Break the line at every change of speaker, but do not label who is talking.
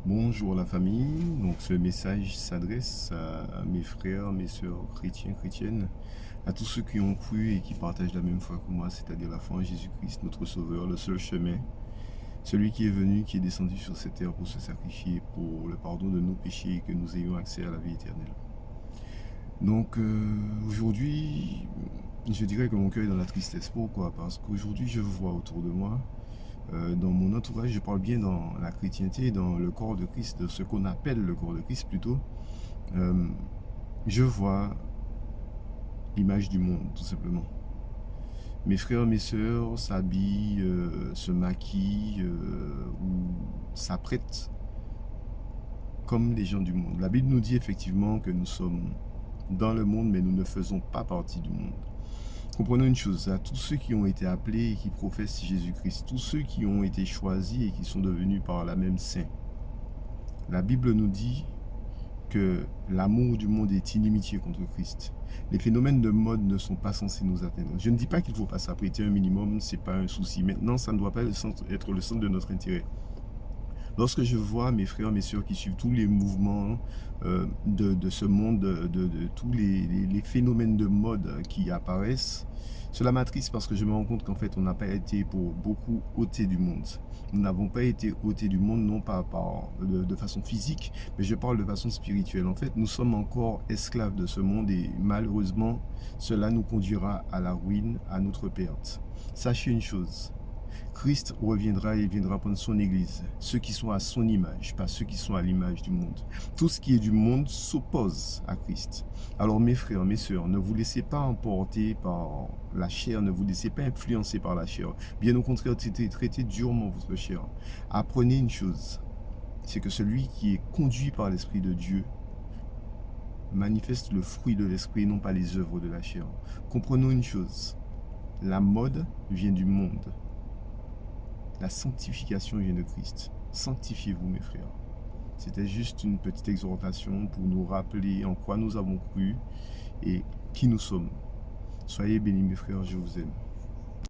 Bonjour la famille, donc ce message s'adresse à mes frères, mes sœurs chrétiens, chrétiennes, à tous ceux qui ont cru et qui partagent la même foi que moi, c'est-à-dire la foi en Jésus-Christ, notre Sauveur, le seul chemin, celui qui est venu, qui est descendu sur cette terre pour se sacrifier pour le pardon de nos péchés et que nous ayons accès à la vie éternelle. Donc aujourd'hui, je dirais que mon cœur est dans la tristesse. Pourquoi? Parce qu'aujourd'hui, je vois autour de moi dans mon entourage, je parle bien dans la chrétienté, dans le corps de Christ, de ce qu'on appelle le corps de Christ plutôt, euh, je vois l'image du monde, tout simplement. Mes frères, mes sœurs s'habillent, se maquillent ou s'apprêtent comme les gens du monde. La Bible nous dit effectivement que nous sommes dans le monde, mais nous ne faisons pas partie du monde. Comprenons une chose, à tous ceux qui ont été appelés et qui professent Jésus-Christ, tous ceux qui ont été choisis et qui sont devenus par là même saints, la Bible nous dit que l'amour du monde est inimitié contre Christ. Les phénomènes de mode ne sont pas censés nous atteindre. Je ne dis pas qu'il ne faut pas s'apprêter un minimum, ce n'est pas un souci. Maintenant, ça ne doit pas être le centre de notre intérêt. Lorsque je vois mes frères, mes sœurs qui suivent tous les mouvements de ce monde, de tous les phénomènes de mode qui apparaissent, cela m'attriste parce que je me rends compte qu'en fait, on n'a pas été pour beaucoup ôtés du monde. Nous n'avons pas été ôtés du monde, non pas de façon physique, mais je parle de façon spirituelle. En fait, nous sommes encore esclaves de ce monde et malheureusement, cela nous conduira à la ruine, à notre perte. Sachez une chose, Christ reviendra et il viendra prendre son église. Ceux qui sont à son image, pas ceux qui sont à l'image du monde. Tout ce qui est du monde s'oppose à Christ. Alors mes frères, mes sœurs, ne vous laissez pas emporter par la chair, ne vous laissez pas influencer par la chair. Bien au contraire, traitez durement votre chair. Apprenez une chose, c'est que celui qui est conduit par l'Esprit de Dieu manifeste le fruit de l'Esprit, non pas les œuvres de la chair. Comprenons une chose, la mode vient du monde. La sanctification vient de Christ. Sanctifiez-vous, mes frères. C'était juste une petite exhortation pour nous rappeler en quoi nous avons cru et qui nous sommes. Soyez bénis, mes frères, je vous aime.